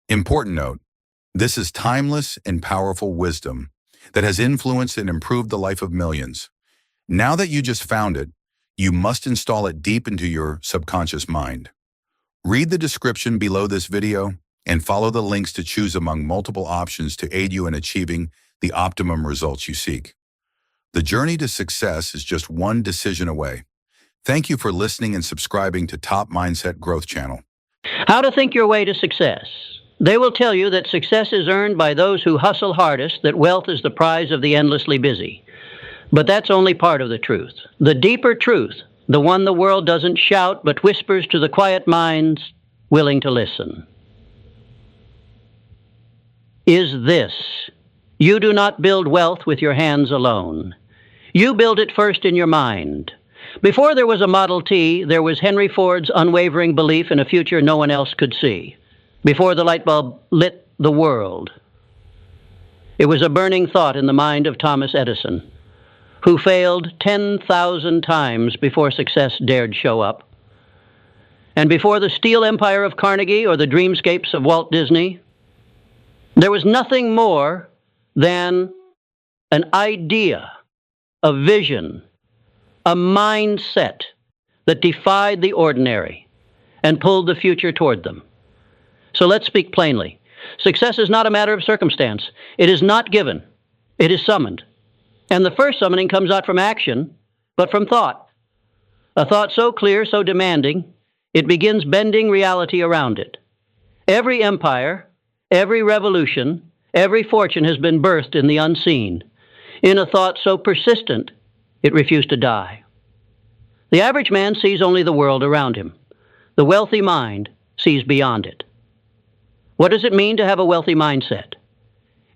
Important note, this is timeless and powerful wisdom that has influenced and improved the life of millions. Now that you just found it, you must install it deep into your subconscious mind. Read the description below this video and follow the links to choose among multiple options to aid you in achieving the optimum results you seek. The journey to success is just one decision away. Thank you for listening and subscribing to Top Mindset Growth Channel. How to think your way to success. They will tell you that success is earned by those who hustle hardest, that wealth is the prize of the endlessly busy. But that's only part of the truth. The deeper truth, the one the world doesn't shout but whispers to the quiet minds willing to listen, is this: you do not build wealth with your hands alone. You build it first in your mind. Before there was a Model T, there was Henry Ford's unwavering belief in a future no one else could see. Before the light bulb lit the world, it was a burning thought in the mind of Thomas Edison, who failed 10,000 times before success dared show up. And before the steel empire of Carnegie or the dreamscapes of Walt Disney, there was nothing more than an idea, a vision, a mindset that defied the ordinary and pulled the future toward them. So let's speak plainly. Success is not a matter of circumstance. It is not given. It is summoned. And the first summoning comes not from action, but from thought. A thought so clear, so demanding, it begins bending reality around it. Every empire, every revolution, every fortune has been birthed in the unseen, in a thought so persistent it refused to die. The average man sees only the world around him. The wealthy mind sees beyond it. What does it mean to have a wealthy mindset?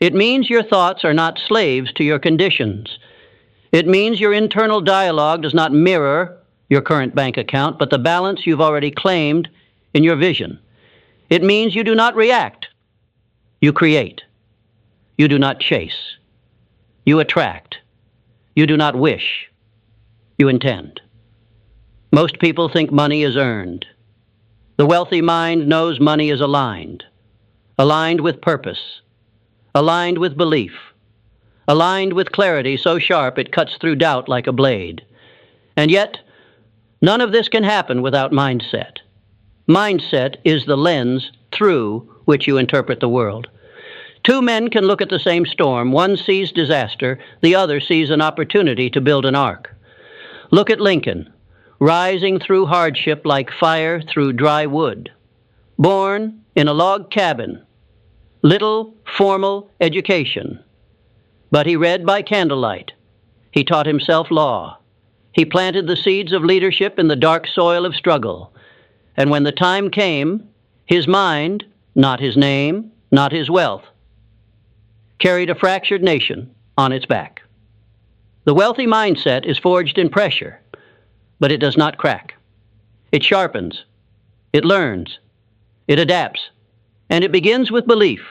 It means your thoughts are not slaves to your conditions. It means your internal dialogue does not mirror your current bank account, but the balance you've already claimed in your vision. It means you do not react. You create. You do not chase. You attract. You do not wish. You intend. Most people think money is earned. The wealthy mind knows money is aligned with purpose, aligned with belief, aligned with clarity so sharp it cuts through doubt like a blade. And yet, none of this can happen without mindset. Mindset is the lens through which you interpret the world. Two men can look at the same storm. One sees disaster, the other sees an opportunity to build an ark. Look at Lincoln, rising through hardship like fire through dry wood. Born in a log cabin, little formal education, but he read by candlelight. He taught himself law. He planted the seeds of leadership in the dark soil of struggle. And when the time came, his mind, not his name, not his wealth, carried a fractured nation on its back. The wealthy mindset is forged in pressure, but it does not crack. It sharpens, it learns, it adapts, and it begins with belief,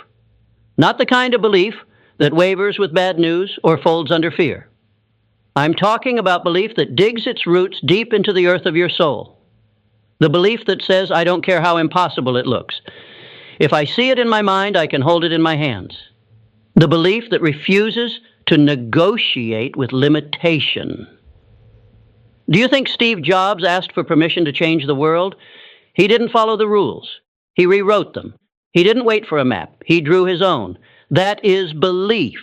not the kind of belief that wavers with bad news or folds under fear. I'm talking about belief that digs its roots deep into the earth of your soul. The belief that says, I don't care how impossible it looks. If I see it in my mind, I can hold it in my hands. The belief that refuses to negotiate with limitation. Do you think Steve Jobs asked for permission to change the world? He didn't follow the rules. He rewrote them. He didn't wait for a map. He drew his own. That is belief.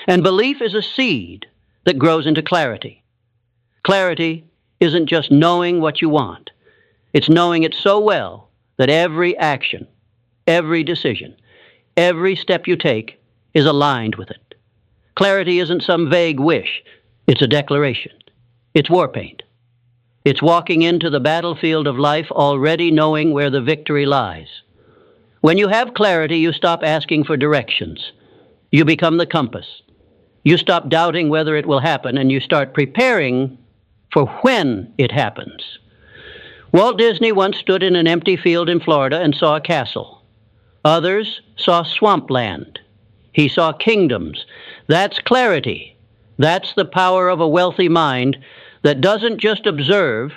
And belief is a seed that grows into clarity. Clarity isn't just knowing what you want. It's knowing it so well that every action, every decision, every step you take is aligned with it. Clarity isn't some vague wish. It's a declaration. It's war paint. It's walking into the battlefield of life already knowing where the victory lies. When you have clarity, you stop asking for directions. You become the compass. You stop doubting whether it will happen, and you start preparing for when it happens. Walt Disney once stood in an empty field in Florida and saw a castle. Others saw swampland. He saw kingdoms. That's clarity. That's the power of a wealthy mind that doesn't just observe,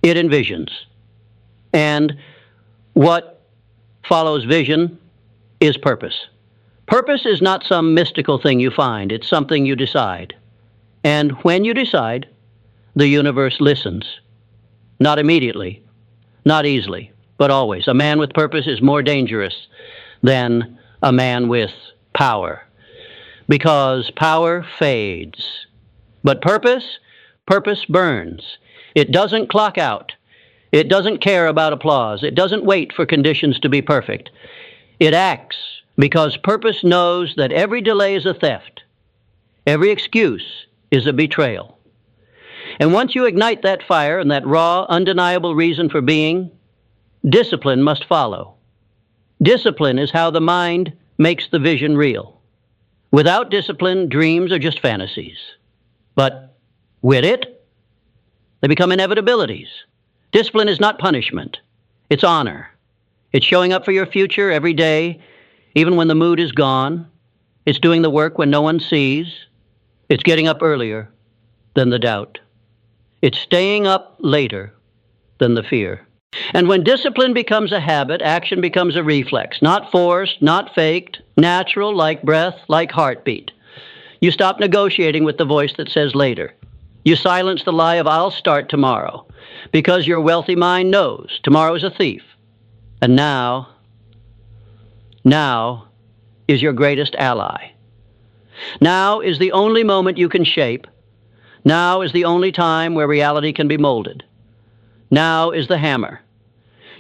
it envisions. And what follows vision is purpose. Purpose is not some mystical thing you find. It's something you decide. And when you decide, the universe listens. Not immediately, not easily, but always. A man with purpose is more dangerous than a man with power, because power fades. But purpose burns. It doesn't clock out. It doesn't care about applause. It doesn't wait for conditions to be perfect. It acts because purpose knows that every delay is a theft. Every excuse is a betrayal. And once you ignite that fire and that raw, undeniable reason for being, discipline must follow. Discipline is how the mind makes the vision real. Without discipline, dreams are just fantasies. But with it, they become inevitabilities. Discipline is not punishment. It's honor. It's showing up for your future every day, even when the mood is gone. It's doing the work when no one sees. It's getting up earlier than the doubt. It's staying up later than the fear. And when discipline becomes a habit, action becomes a reflex, not forced, not faked, natural, like breath, like heartbeat. You stop negotiating with the voice that says later. You silence the lie of I'll start tomorrow, because your wealthy mind knows tomorrow is a thief. And now is your greatest ally. Now is the only moment you can shape. Now is the only time where reality can be molded. Now is the hammer.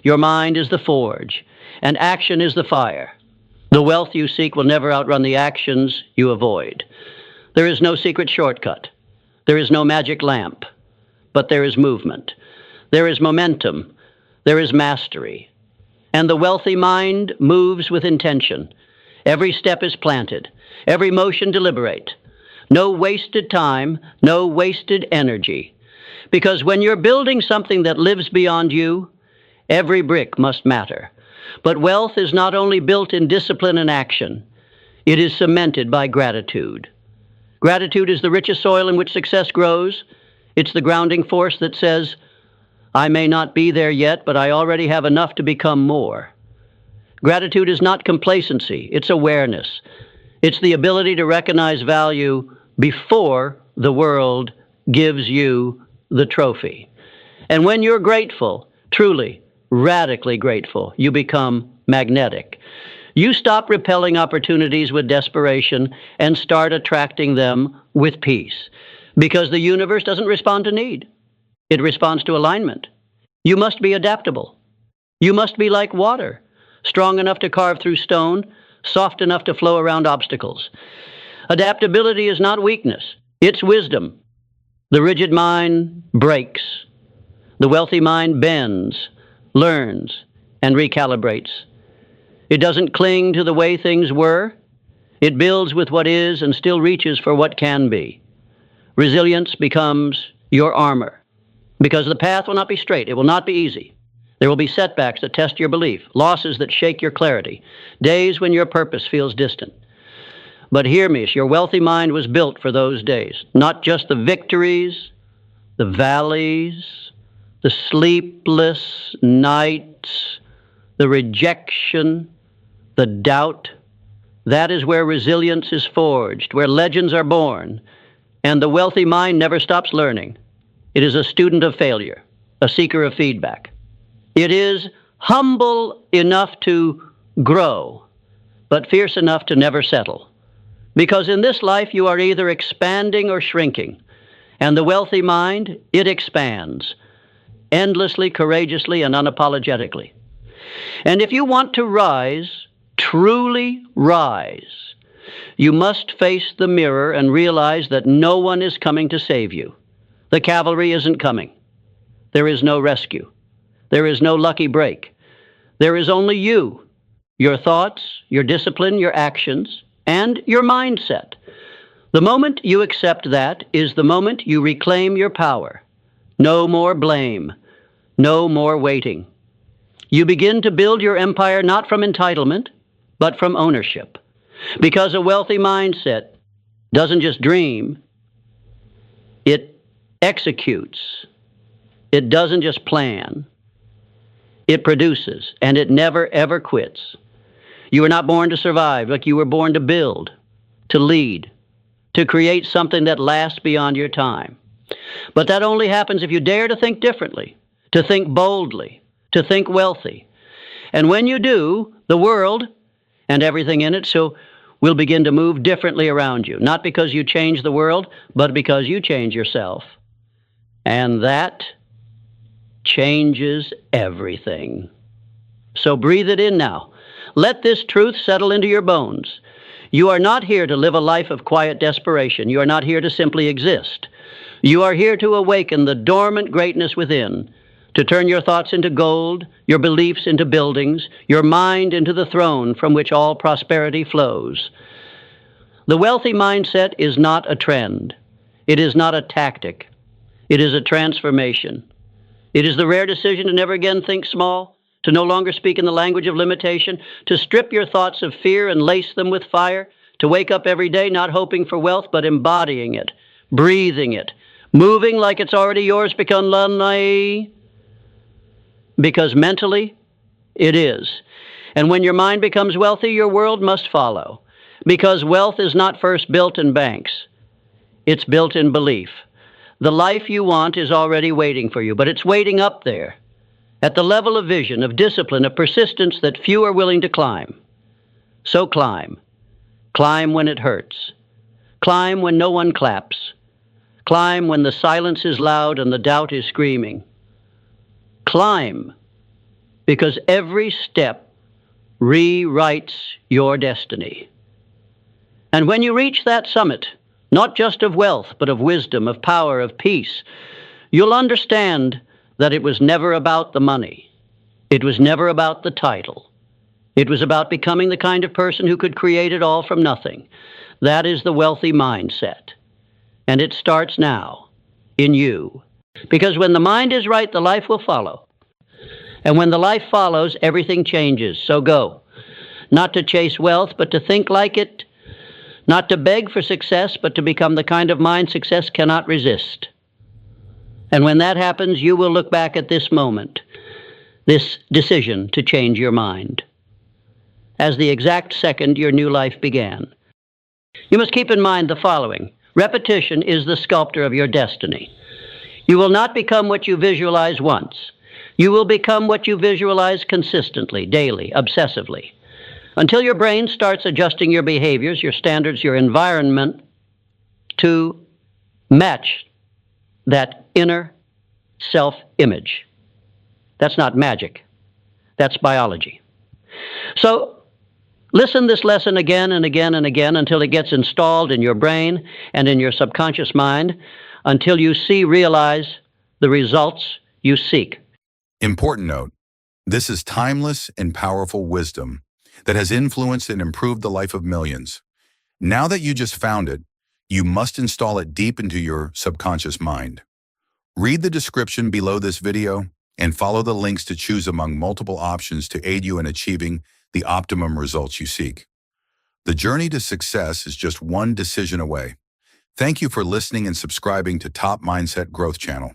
Your mind is the forge, and action is the fire. The wealth you seek will never outrun the actions you avoid. There is no secret shortcut. There is no magic lamp. But there is movement. There is momentum. There is mastery. And the wealthy mind moves with intention. Every step is planted. Every motion deliberate. No wasted time, no wasted energy. Because when you're building something that lives beyond you, every brick must matter. But wealth is not only built in discipline and action, it is cemented by gratitude. Gratitude is the richest soil in which success grows. It's the grounding force that says, I may not be there yet, but I already have enough to become more. Gratitude is not complacency, it's awareness. It's the ability to recognize value before the world gives you the trophy. And when you're grateful, truly, radically grateful, you become magnetic. You stop repelling opportunities with desperation and start attracting them with peace. Because the universe doesn't respond to need. It responds to alignment. You must be adaptable. You must be like water, strong enough to carve through stone, soft enough to flow around obstacles. Adaptability is not weakness. It's wisdom. The rigid mind breaks. The wealthy mind bends, learns, and recalibrates. It doesn't cling to the way things were. It builds with what is and still reaches for what can be. Resilience becomes your armor, because the path will not be straight. It will not be easy. There will be setbacks that test your belief, losses that shake your clarity, days when your purpose feels distant. But hear me, your wealthy mind was built for those days, not just the victories, the valleys, the sleepless nights, the rejection, the doubt. That is where resilience is forged, where legends are born, and the wealthy mind never stops learning. It is a student of failure, a seeker of feedback. It is humble enough to grow, but fierce enough to never settle. Because in this life you are either expanding or shrinking, and the wealthy mind, it expands, endlessly, courageously, and unapologetically. And if you want to rise, truly rise, you must face the mirror and realize that no one is coming to save you. The cavalry isn't coming. There is no rescue. There is no lucky break. There is only you, your thoughts, your discipline, your actions, and your mindset. The moment you accept that is the moment you reclaim your power. No more blame. No more waiting. You begin to build your empire not from entitlement, but from ownership. Because a wealthy mindset doesn't just dream, it executes. It doesn't just plan. It produces, and it never, ever quits. You were not born to survive, like you were born to build, to lead, to create something that lasts beyond your time. But that only happens if you dare to think differently, to think boldly, to think wealthy. And when you do, the world and everything in it will begin to move differently around you, not because you change the world, but because you change yourself. And that changes everything. So breathe it in now. Let this truth settle into your bones. You are not here to live a life of quiet desperation. You are not here to simply exist. You are here to awaken the dormant greatness within, to turn your thoughts into gold, your beliefs into buildings, your mind into the throne from which all prosperity flows. The wealthy mindset is not a trend. It is not a tactic. It is a transformation. It is the rare decision to never again think small, to no longer speak in the language of limitation, to strip your thoughts of fear and lace them with fire, to wake up every day not hoping for wealth, but embodying it, breathing it, moving like it's already yours because mentally it is. And when your mind becomes wealthy, your world must follow, because wealth is not first built in banks. It's built in belief. The life you want is already waiting for you, but it's waiting up there, at the level of vision, of discipline, of persistence that few are willing to climb. So climb. Climb when it hurts. Climb when no one claps. Climb when the silence is loud and the doubt is screaming. Climb, because every step rewrites your destiny. And when you reach that summit, not just of wealth, but of wisdom, of power, of peace, you'll understand that it was never about the money. It was never about the title. It was about becoming the kind of person who could create it all from nothing. That is the wealthy mindset. And it starts now, in you. Because when the mind is right, the life will follow. And when the life follows, everything changes. So go. Not to chase wealth, but to think like it. Not to beg for success, but to become the kind of mind success cannot resist. And when that happens, you will look back at this moment, this decision to change your mind, as the exact second your new life began. You must keep in mind the following. Repetition is the sculptor of your destiny. You will not become what you visualize once. You will become what you visualize consistently, daily, obsessively, until your brain starts adjusting your behaviors, your standards, your environment to match that inner self-image. That's not magic. That's biology. So listen this lesson again and again and again until it gets installed in your brain and in your subconscious mind, until you realize the results you seek. Important note, this is timeless and powerful wisdom that has influenced and improved the life of millions. Now that you just found it, you must install it deep into your subconscious mind. Read the description below this video and follow the links to choose among multiple options to aid you in achieving the optimum results you seek. The journey to success is just one decision away. Thank you for listening and subscribing to Top Mindset Growth Channel.